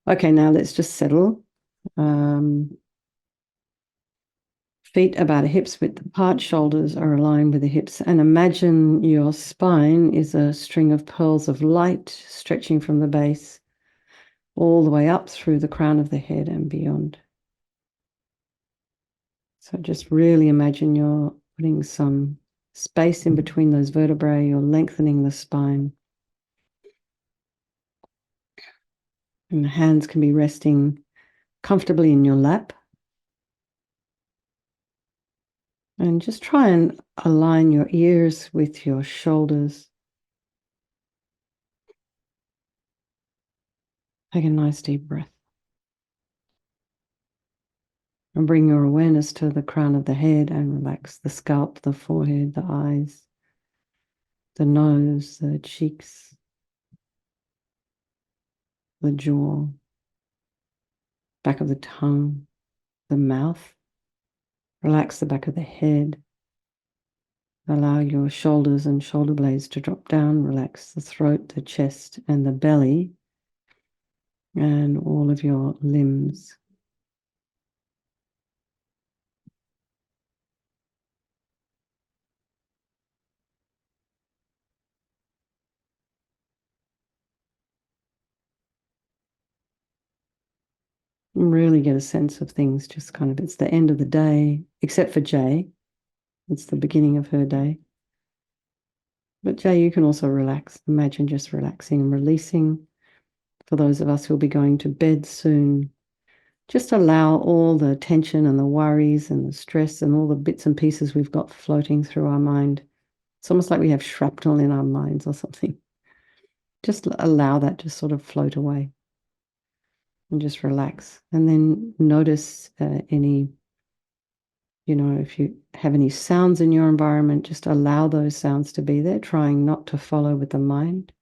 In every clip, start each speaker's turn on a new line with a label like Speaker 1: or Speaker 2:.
Speaker 1: Okay, now let's just settle. Feet about hips width apart, shoulders are aligned with the hips, and imagine your spine is a string of pearls of light stretching from the base all the way up through the crown of the head and beyond. So just really imagine you're putting some space in between those vertebrae, you're lengthening the spine. And the hands can be resting comfortably in your lap. And just try and align your ears with your shoulders. Take a nice deep breath. And bring your awareness to the crown of the head and relax the scalp, the forehead, the eyes, the nose, the cheeks, the jaw, back of the tongue, the mouth. Relax the back of the head. Allow your shoulders and shoulder blades to drop down. Relax the throat, the chest, and the belly, and all of your limbs. Really get a sense of things, just kind of, it's the end of the day, except for Jay. It's the beginning of her day. But Jay, you can also relax. Imagine just relaxing and releasing. For those of us who'll be going to bed soon, just allow all the tension and the worries and the stress and all the bits and pieces we've got floating through our mind. It's almost like we have shrapnel in our minds or something. Just allow that to sort of float away and just relax. And then notice any, if you have any sounds in your environment, just allow those sounds to be there, trying not to follow with the mind.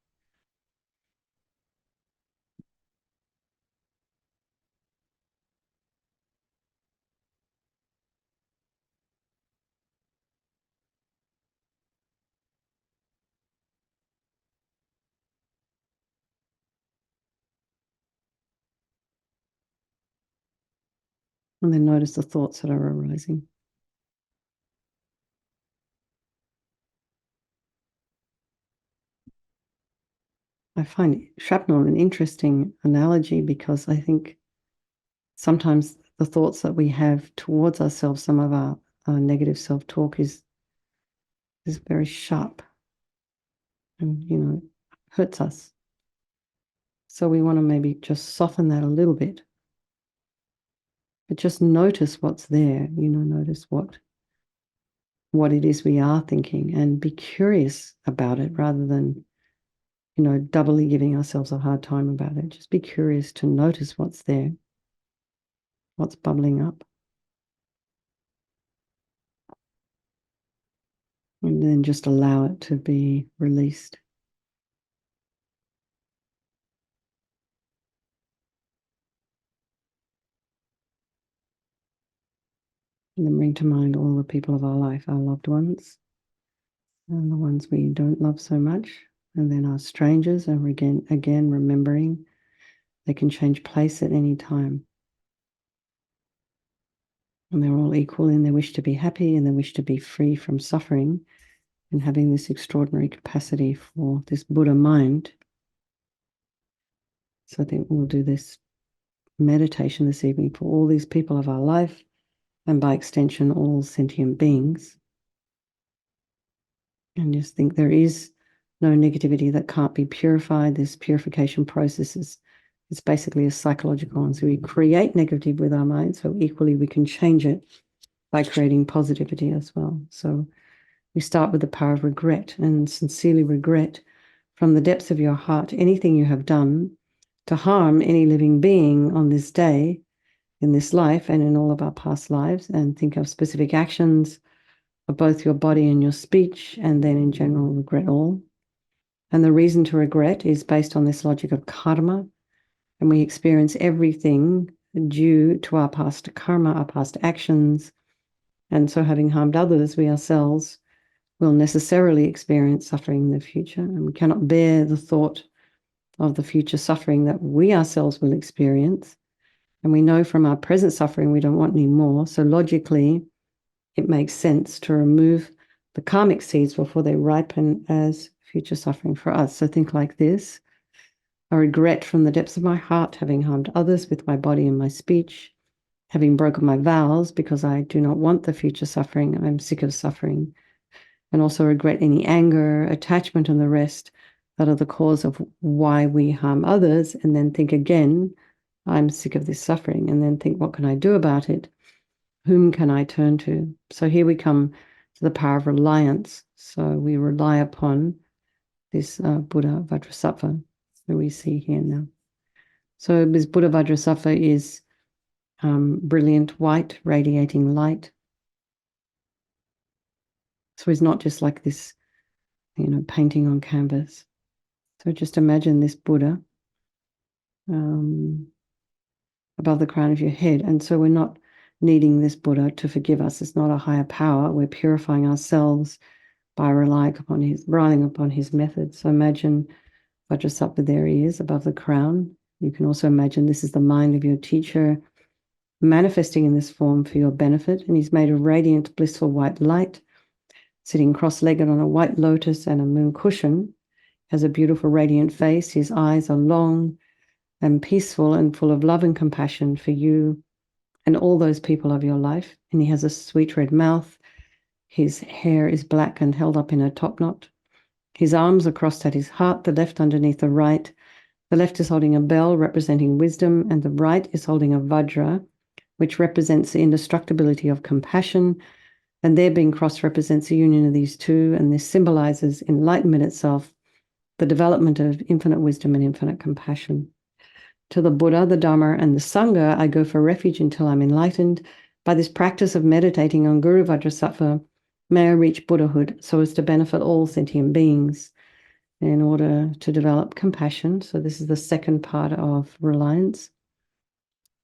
Speaker 1: And then notice the thoughts that are arising. I find shrapnel an interesting analogy because I think sometimes the thoughts that we have towards ourselves, some of our negative self-talk is very sharp and, hurts us. So we want to maybe just soften that a little bit, but just notice what's there, notice what it is we are thinking and be curious about it rather than, doubly giving ourselves a hard time about it. Just be curious to notice what's there, what's bubbling up. And then just allow it to be released. And then bring to mind all the people of our life, our loved ones, and the ones we don't love so much, and then our strangers, and again remembering they can change place at any time. And they're all equal in their wish to be happy and their wish to be free from suffering and having this extraordinary capacity for this Buddha mind. So I think we'll do this meditation this evening for all these people of our life, and by extension, all sentient beings. And just think there is no negativity that can't be purified. This purification process it's basically a psychological one. So we create negative with our mind, so equally we can change it by creating positivity as well. So we start with the power of regret, and sincerely regret from the depths of your heart anything you have done to harm any living being on this day, in this life, and in all of our past lives, and think of specific actions of both your body and your speech, and then in general regret all. And the reason to regret is based on this logic of karma, and we experience everything due to our past karma, our past actions, and so having harmed others, we ourselves will necessarily experience suffering in the future, and we cannot bear the thought of the future suffering that we ourselves will experience. And we know from our present suffering we don't want any more. So logically, it makes sense to remove the karmic seeds before they ripen as future suffering for us. So think like this. I regret from the depths of my heart having harmed others with my body and my speech, having broken my vows because I do not want the future suffering. I'm sick of suffering. And also regret any anger, attachment, and the rest that are the cause of why we harm others. And then think again, I'm sick of this suffering. And then think, what can I do about it? Whom can I turn to? So here we come to the power of reliance. So we rely upon this Buddha Vajrasattva that we see here now. So this Buddha Vajrasattva is brilliant white, radiating light. So he's not just like this, painting on canvas. So just imagine this Buddha above the crown of your head. And so we're not needing this Buddha to forgive us. It's not a higher power. We're purifying ourselves by relying upon his method. So imagine Vajrasattva, there he is above the crown. You can also imagine this is the mind of your teacher manifesting in this form for your benefit. And he's made of radiant, blissful white light, sitting cross-legged on a white lotus and a moon cushion, has a beautiful radiant face. His eyes are long and peaceful and full of love and compassion for you and all those people of your life. And he has a sweet red mouth. His hair is black and held up in a top knot. His arms are crossed at his heart, the left underneath the right. The left is holding a bell representing wisdom, and the right is holding a vajra, which represents the indestructibility of compassion. And their being crossed represents the union of these two, and this symbolizes enlightenment itself, the development of infinite wisdom and infinite compassion. To the Buddha, the Dharma, and the Sangha, I go for refuge until I'm enlightened. By this practice of meditating on Guru Vajrasattva, may I reach Buddhahood so as to benefit all sentient beings in order to develop compassion. So this is the second part of reliance.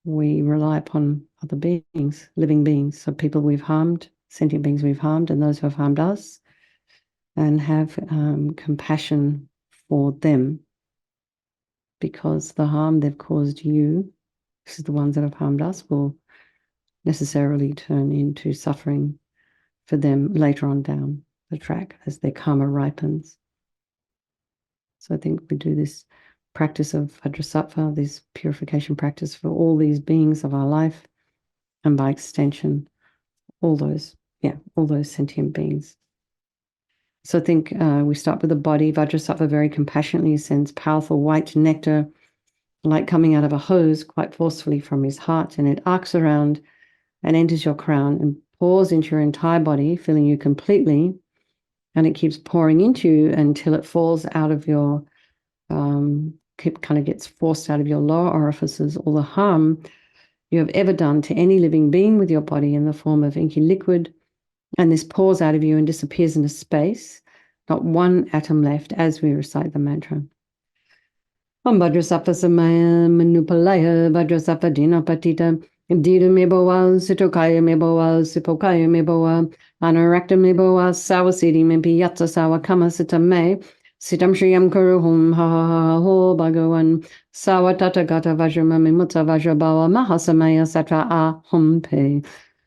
Speaker 1: We rely upon other beings, living beings, so people we've harmed, sentient beings we've harmed, and those who have harmed us, and have compassion for them, because the harm they've caused you, this is the ones that have harmed us, will necessarily turn into suffering for them later on down the track as their karma ripens. So I think we do this practice of Vajrasattva, this purification practice for all these beings of our life, and by extension, all those sentient beings. So I think we start with the body. Vajrasattva very compassionately sends powerful white nectar, like coming out of a hose, quite forcefully from his heart, and it arcs around and enters your crown and pours into your entire body, filling you completely. And it keeps pouring into you until it falls out of your, kind of gets forced out of your lower orifices, all the harm you have ever done to any living being with your body in the form of inky liquid. And this pours out of you and disappears into space, not one atom left as we recite the mantra. Om Vajrasattva Samaya Manupalaya Vajrasattva Dina Patita Dida Meboa Sitokaya Meboa Sipokaya Meboa Anarakta Meboa Sawasidi Mimpi Yatsa Sawa Kama Sita Me Sitam Shriyam Kuruhum Ha Ha Ha Ho Bhagavan Sawa Tata Gata Vajrama Mimutsa Vajrabawa Mahasamaya Satra A Hum Pe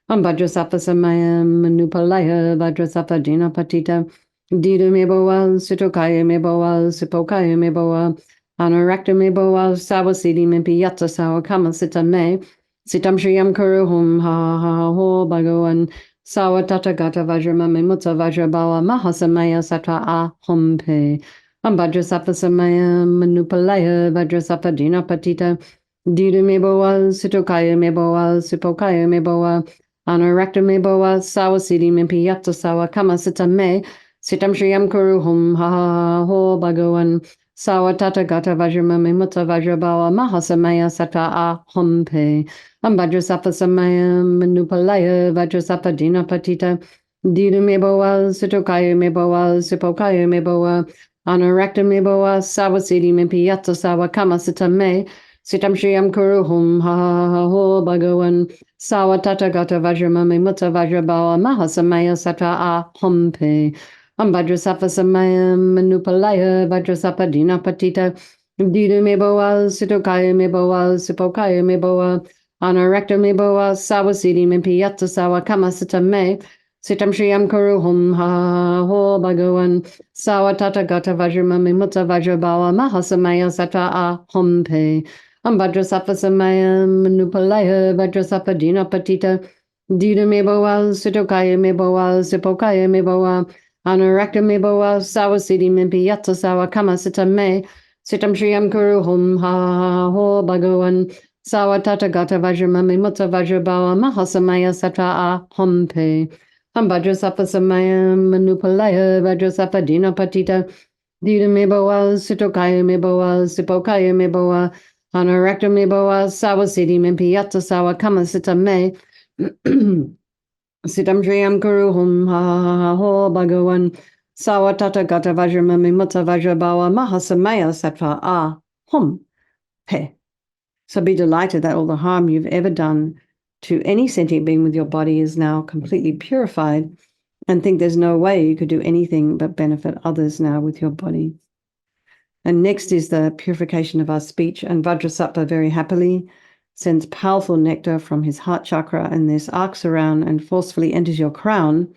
Speaker 1: Om Vajrasattva Samaya Manupalaya Vajrasattva Dina Patita Dida Meboa Sitokaya Meboa Sipokaya Meboa Anarakta Meboa Sawasidi Mimpi Yatsa Sawa Kama Sita Me Sitam Shriyam Kuruhum Ha Ha Ho Bhagavan Sawa Tata Gata Vajrama Mimutsa Vajrabawa Mahasamaya Satra A Hum Pe Om Vajrasattva Samaya Manupalaya Vajrasattva Dina Patita Dida Meboa Sitokaya Meboa Sipokaya Meboa Anarakta Meboa Sawasidi Mimpi Yatsa Sawa Kama Sita Me Sitam Shriyam Kuruhum Ha Ha Ho Bhagavan Sawa Tata Gata Vajrama Mimutsa Vajrabawa Mahasamaya Satra A Hum Pe Om Vajrasattva Samaya Manupalaya Vajrasattva Dina Patita Dida Meboa Sitokaya Meboa Sipokaya Meboa Anarakta Meboa Sawasidi Mimpi Yatsa Sawa Kama Sita Me Sitam Shriyam Kuruhum Ha Ha Ho Bhagavan Sawa Tata Gata Vajrama Mimutsa Vajrabawa Mahasamaya Satra A Hum Pe Om Vajrasattva Samaya Manupalaya Vajrasattva Dina Patita Dida me boa, sitokaya me boa, sipokaya me boa, anorecta me boa, sawasidi me piyata sawa kamasita me, sitam shriyam kuruhum ha ho bhagavan, sawa tata gata vajrama me mutta vajrabawa mahasamaya sata a hompe, ambhadra sapa samaya manupalaya vajra sapa dina patita, dida me boa, sitokaya me boa, sipokaya me boa, anorecta me boa, sawasidi me piyata sawa kamasita me, Sitam Shriyam Kuru Hum Ha Ho Bhagavan Sawatata Gata Vajramami Mutta Vajrabawa Mahasamaya Satra A Hompe Hambhadra Sapa Samaya Manupalaya Vajra Sapa Dina Patita Dida Meboa Sitokaya Meboa Sipokaya Meboa Anorakta Meboa Sawasidi Mempiyata Sawa Kama Sita Me Sitam Shriyam Kuru Hum Ha Ho Bhagavan Sawatata Gata Vajramami Mutta Vajrabawa Mahasamaya Satra A Hum Pe. So be delighted that all the harm you've ever done to any sentient being with your body is now completely purified, and think there's no way you could do anything but benefit others now with your body. And next is the purification of our speech, and Vajrasattva very happily sends powerful nectar from his heart chakra, and this arcs around and forcefully enters your crown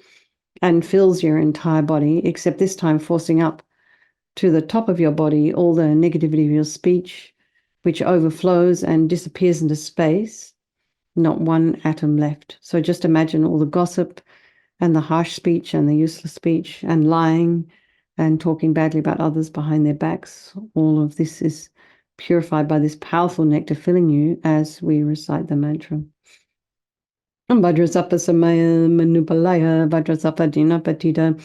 Speaker 1: and fills your entire body, except this time forcing up to the top of your body all the negativity of your speech, which overflows and disappears into space, not one atom left. So just imagine all the gossip and the harsh speech and the useless speech and lying and talking badly about others behind their backs. All of this is purified by this powerful nectar filling you as we recite the mantra. Vajrasapa samaya manupalaya vajrasapa dinapatita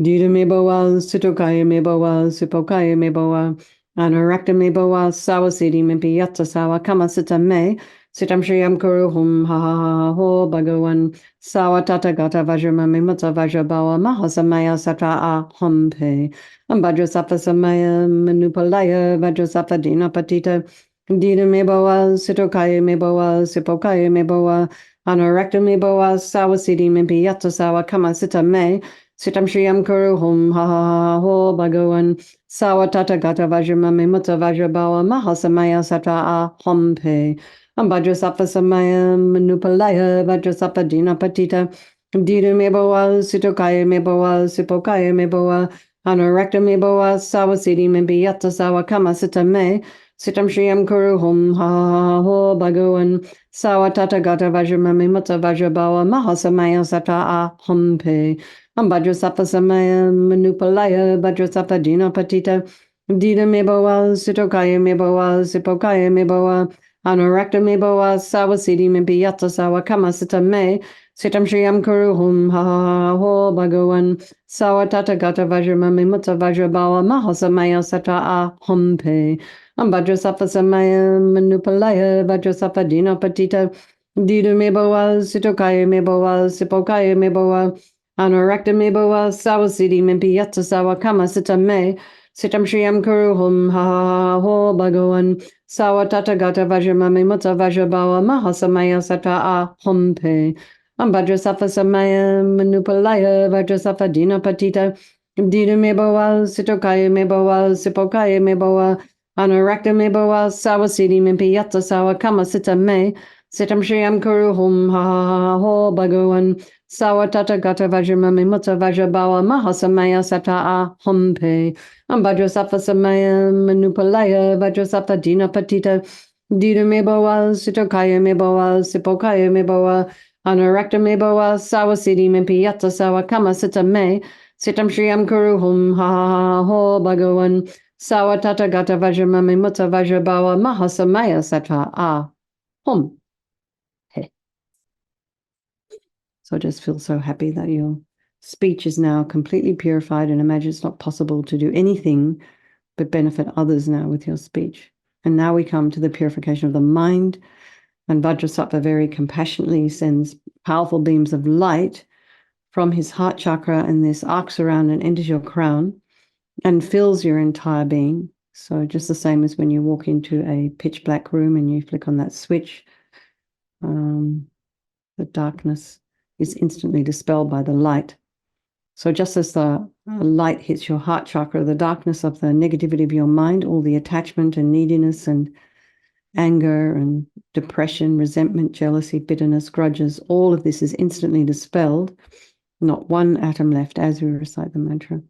Speaker 1: dida meboa sitokaya meboa sipokaya meboa anorakta meboa sawasidi mimpiyata sawa kamasita me sitam shriyam kuru hum ha ha ha ho bhagavan sawa tata gata vajrama mimata vajrabawa mahasamaya satra a hompe vajrasapa samaya manupalaya vajrasapa dinapatita dida meboa sitokaya meboa sipokaya meboa Anorakta me boa sawasidi mimpi yata sawa kama sita me sitam shriyam kuru hum ha ha ha ho bhagavan sawa tata gata vajrama me mutta vajrabawa mahasamaya satra a hompe ambhadra sapa samaya manupalaya vajra sapa dina patita dida me boa sitokaya me boa sipokaya me boa anorakta me boa sawasidi mimpi yata sawa kama sita me sitam shriyam kuru hum ha ha ha ho bhagavan Sawa tata gata vajramami mutta vajrabawa mahasamaya sata a hompe. Ambhadra sapa samaya manupalaya vajra sapa dina patita. Dida meboa sitokaya meboa sipokaya meboa. Anorakta meboa sawasidi mimpiyata sawa kamasita me. Sitam shriyam kuru hum ha ha ha ho bhagavan. Sawa tata gata vajramami mutta vajrabawa mahasamaya sata a hompe. Ambhadra sapa samaya manupalaya vajra sapa dina patita dida meboa sitokaya meboa sipokaya meboa anorakta meboa sawasidi mimpiyata sawa kama sita me sitam shriyam kuru hum ha ha ha ho bhagavan sawa tata gata vajramami mutta vajrabawa mahasamaya sata a hompe ambhadra sapa samaya manupalaya vajra sapa dina patita dida meboa sitokaya meboa sipokaya meboa Anorakta meboa sawasidi mimpiyata sawa kama sita me sitam shriyam kuru hum ha ha ha ho bhagavan sawa tata gata vajramami mutta vajrabawa mahasamaya sata a hompe ambhadra sapa samaya manupalaya vajra sapa dina patita dida meboa sitokaya meboa sipokaya meboa anorakta meboa sawasidi mimpiyata sawa kama sita me sitam shriyam kuru hum ha ha ha ho bhagavan Sawa tata gata vajramami mutta vajrabawa mahasamaya satra a hum. He. So just feel so happy that your speech is now completely purified, and imagine it's not possible to do anything but benefit others now with your speech. And now we come to the purification of the mind, and Vajrasattva very compassionately sends powerful beams of light from his heart chakra, and this arcs around and enters your crown and fills your entire being. So just the same as when you walk into a pitch black room and you flick on that switch, the darkness is instantly dispelled by the light. So just as the light hits your heart chakra, the darkness of the negativity of your mind, all the attachment and neediness and anger and depression, resentment, jealousy, bitterness, grudges, all of this is instantly dispelled. Not one atom left as we recite the mantra.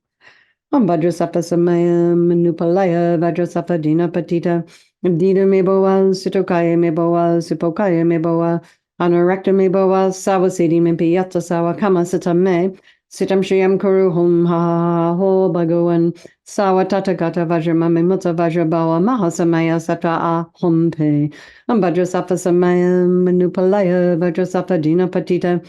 Speaker 1: Om Vajrasappa Samayam Nupalaya Vajrasappa Dina Patita Dina Meboa Sitokaya Meboa Sipokaya Meboa Anorakta Meboa Sawasidi Mimpi Yatta Sawa Kama Sitam Me Sitam Shriyam Kuru Hum Ha Ho Bhagawan Sawa Tathagata Vajramami Mutta Vajrabawa Mahasamaya Satra A Hum Pe Om Vajrasappa Samayam Nupalaya Vajrasappa Dina Patita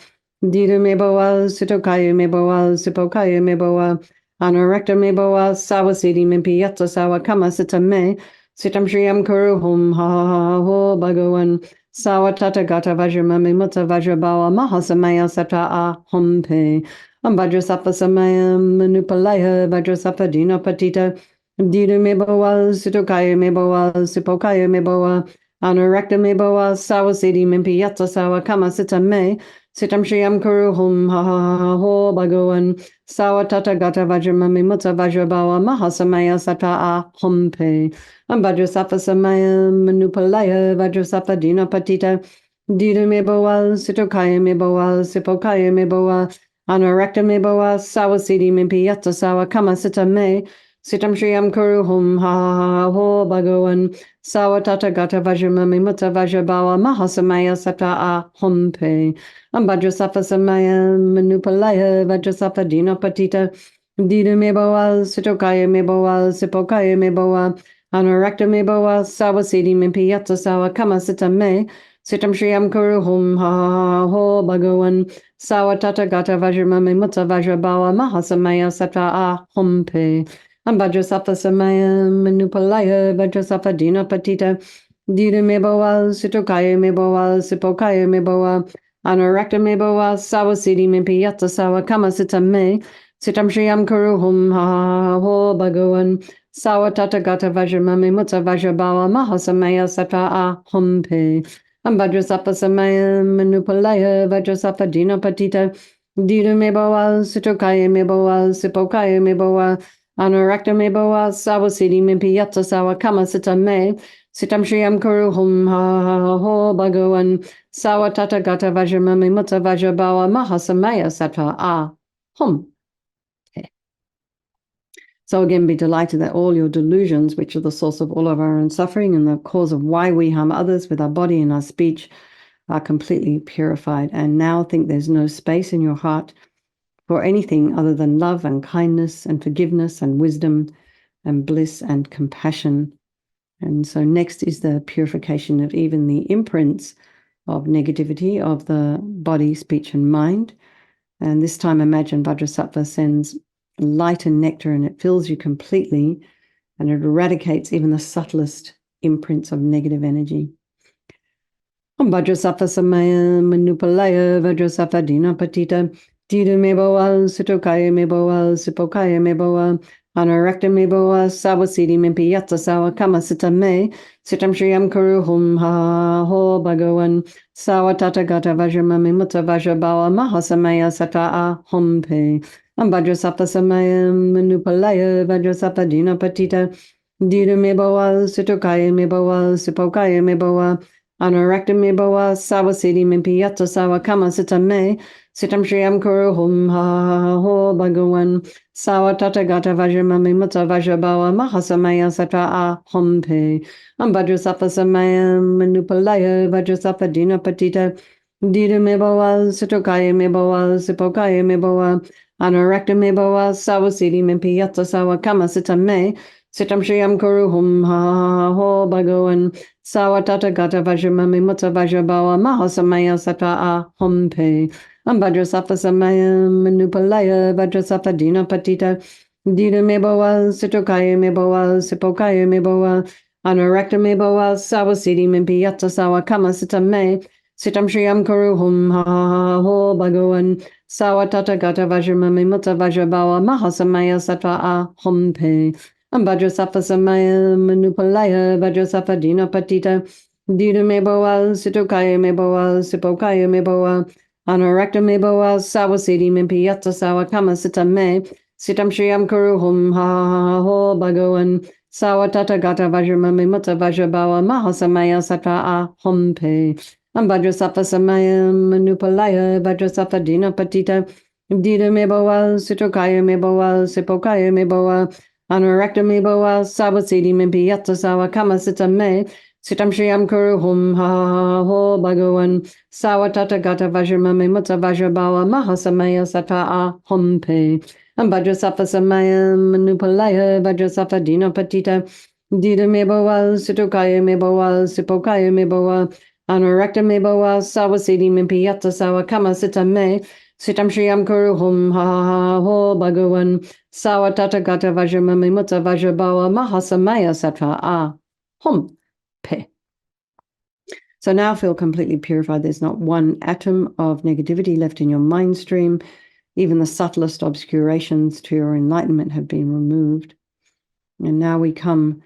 Speaker 1: Dina Meboa Sitokaya Meboa Sipokaya Meboa Anorekta meboa sawasidi mimpi yatta sawa kama sitam me sitam shriyam kuru hum ha ho bhagawan sawa tathagata vajramami mutta vajrabawa mahasamaya satra a hum pe vajrasappa samayam manupalaya vajrasappa dina patita dina meboa sitokaya meboa sipokaya meboa anorekta meboa sawasidi mimpi yatta sawa kama sitam me sitam shriyam kuru hum ha ho bhagawan Sawa Tathagata Vajramami Mutta Vajrabawa Mahasamaya Sata A Hum Pe Vajrasappa Samaya Manupalaya Vajrasappa Dina Patita Dida Meboa Sitokaya Meboa Sipokaya Meboa Anorekta Meboa Sawasidi Mimpi Yatta Sawa Kama Sita Me Sitam Shriyam Kuru Hum Ha Ho Bhagawan Sawa Tathagata Vajramami Mutta Vajrabawa Mahasamaya Sata A Hum Pe Vajrasappa Samaya Manupalaya Vajrasappa Dina Patita Dida Meboa Sitokaya Meboa Sipokaya Meboa Anorekta Meboa Sawasidi Mimpi Yatta Sawa Kama Sitam Me Sitam Shriyam Kuru Hum Ha Ho Bhagawan Sawa Tathagata Vajramami Mutta Vajrabawa Mahasamaya Satra A Hum Pe Vajrasappa Samaya Manupalaya Vajrasappa Dina Patita Dida Meboa Sitokaya Meboa Sipokaya Meboa Anorekta meboa sawasidi mimpi yatta sawa kama sitam me sitam shriyam kuru hum ha ho bhagawan sawa tathagata vajramami mutta vajrabawa mahasamaya satra a hum pe vajrasappa samaya manupalaya vajrasappa dina patita dida meboa sitokaya meboa sipokaya meboa anorekta meboa sawasidi mimpi yatta sawa kama sitam me sitam shriyam kuru hum ha ho bhagawan Sawa Tathagata Vajramami Mutta Vajrabawa Mahasamaya Satra A Hum. So again, be delighted that all your delusions, which are the source of all of our own suffering and the cause of why we harm others with our body and our speech, are completely purified. And now think there's no space in your heart for anything other than love and kindness and forgiveness and wisdom and bliss and compassion. And so next is the purification of even the imprints of negativity of the body, speech, and mind. And this time, imagine Vajrasattva sends light and nectar and it fills you completely and it eradicates even the subtlest imprints of negative energy. Vajrasattva samaya manupalaya Vajrasattva dina patita dida meboa sitokaya meboa sipokaya meboa anorekta meboa sawasidi mimpi yatta sawa kama sitam me sitam shriyam kuru hum ha ho bhagawan sawa tathagata vajramami mutta vajrabawa mahasamaya satra a hum pe Vajrasattva samaya manupalaya Vajrasattva dina patita dida meboa sitokaya meboa sipokaya meboa Anorekta meboa sawasidi mimpi yatta sawa kama sitam me sitam shriyam kuru hum ha ho bhagawan sawa tathagata vajramami mutta vajrabawa mahasamaya satra a hum pe vajrasappa samaya manupalaya vajrasappa dina patita dida meboa sitokaya meboa sipokaya meboa anorekta meboa sawasidi mimpi yatta sawa kama sitam me sitam shriyam kuru hum ha ho bhagawan Sawa Tathagata Vajramami Mutta Vajrabawa Mahasamaya Satra A Hum Pe Vajrasappa Samaya Manupalaya Vajrasappa Dina Patita Dida Meboa Sitokaya Meboa Sipokaya Meboa Anorekta Meboa Sawasidi Mimpi Yatta Sawa Kama Sitam Me Sitam Shriyam Kuru Hum Ha Ho Bhagawan Sawa Tathagata Vajramami Mutta Vajrabawa Mahasamaya Satra A Hum Pe Vajrasappa samaya manupalaya Vajrasappa dina patita dida meboa sitokaya meboa sipokaya meboa Anorakta me boa sawa siddhi mimpi yatta sawa kama sita me. Sitam shriyam kuru hum ha ha ho bhagavan. Sawa tata gata vajrama me mutta vajrabawa mahasamaya sata a hum pe. Vajrasattva samayam manupalaya vajrasattva dina patita. Dida me boa sitokaya me boa sipokaya me boa. Anorakta me boa sawa siddhi mimpi yatta sawa kama sita me. Sitam shriyam kuru hum ha ha ho bhagavan. Sawa tata gata vajrama me mutta vajrabawa mahasamaya sata a hum pe. Vajrasattva samaya manupalaya vajrasattva dina patita. Dida me boa sitokaya me boa sipokaya me boa. Anorakta me boa sawa siddhi mimpi yatta sawa kama sita me. Sitam shriyam kuru hum ha ha ho bhagavan. Sawa tata gata vajrama me mutta vajrabawa mahasamaya sata a hum pe. So now feel completely purified. There's not one atom of negativity left in your mind stream. Even the subtlest obscurations to your enlightenment have been removed. And now we come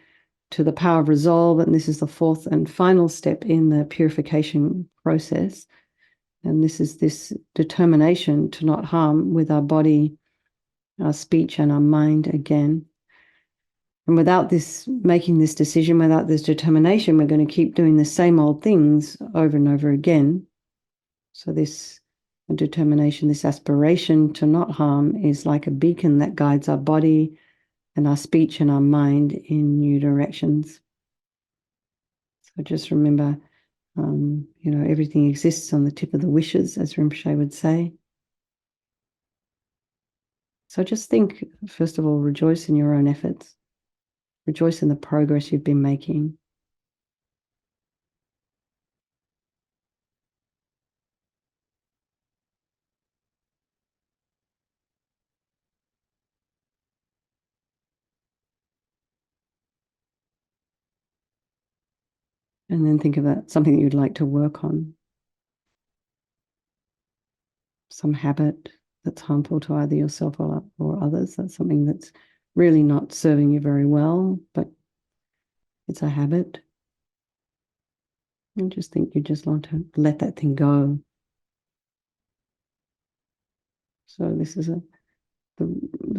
Speaker 1: to the power of resolve, and this is the fourth and final step in the purification process. And this is this determination to not harm with our body, our speech, and our mind again. And without this, making this decision, without this determination, we're going to keep doing the same old things over and over again. So this determination, this aspiration to not harm is like a beacon that guides our body and our speech and our mind in new directions. So just remember, everything exists on the tip of the wishes, as Rinpoche would say. So just think, first of all, rejoice in your own efforts. Rejoice in the progress you've been making. And then think about something that you'd like to work on. Some habit that's harmful to either yourself or others. That's something that's really not serving you very well, but it's a habit. And just think you just want to let that thing go. So this is the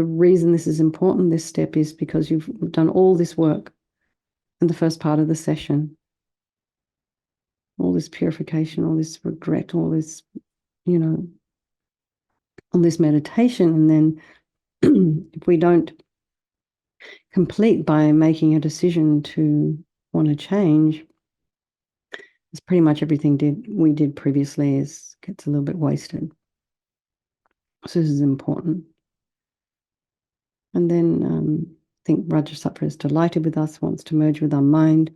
Speaker 1: reason this is important, this step, is because you've done all this work in the first part of the session. All this purification, all this regret, all this, all this meditation. And then if we don't complete by making a decision to want to change, it's pretty much everything we did previously gets a little bit wasted. So this is important. And then think Rajasattva is delighted with us, wants to merge with our mind,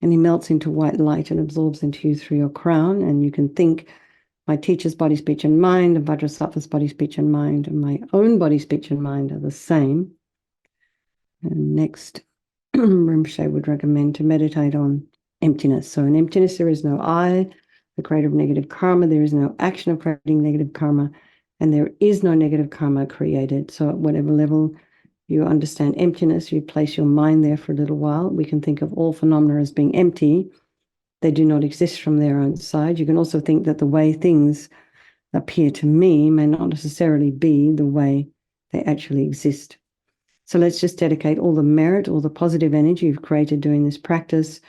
Speaker 1: and he melts into white light and absorbs into you through your crown. And you can think, my teacher's body, speech, and mind, and Vajrasattva's body, speech, and mind, and my own body, speech, and mind are the same. And next, Rinpoche would recommend to meditate on emptiness. So in emptiness, there is no I, the creator of negative karma. There is no action of creating negative karma, and there is no negative karma created. So at whatever level you understand emptiness, you place your mind there for a little while. We can think of all phenomena as being empty. They do not exist from their own side. You can also think that the way things appear to me may not necessarily be the way they actually exist. So let's just dedicate all the merit, all the positive energy you've created doing this practice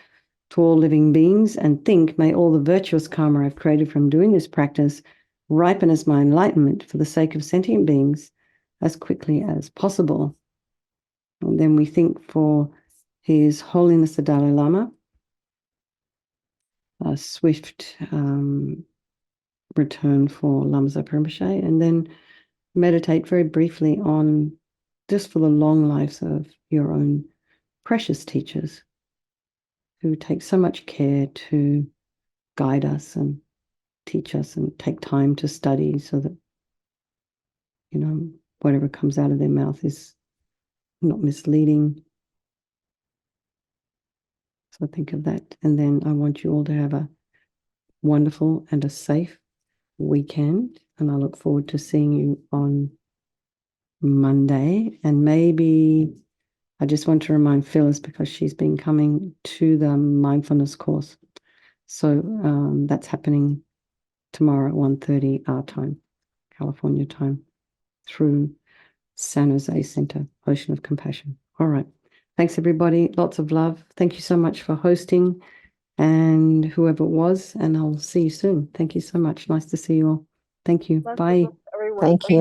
Speaker 1: to all living beings, and think, may all the virtuous karma I've created from doing this practice ripen as my enlightenment for the sake of sentient beings as quickly as possible. And then we think for His Holiness the Dalai Lama, a swift return for Lama Zopa Rinpoche, and then meditate very briefly on just for the long lives of your own precious teachers who take so much care to guide us and teach us and take time to study so that, whatever comes out of their mouth is not misleading. So think of that. And then I want you all to have a wonderful and a safe weekend. And I look forward to seeing you on Monday. And maybe I just want to remind Phyllis, because she's been coming to the mindfulness course. So that's happening tomorrow at 1:30 our time, California time, through San Jose Center, Ocean of Compassion. All right. Thanks, everybody. Lots of love. Thank you so much for hosting, and whoever it was, and I'll see you soon. Thank you so much. Nice to see you all. Thank you. Bye.
Speaker 2: Everyone.
Speaker 3: Thank you.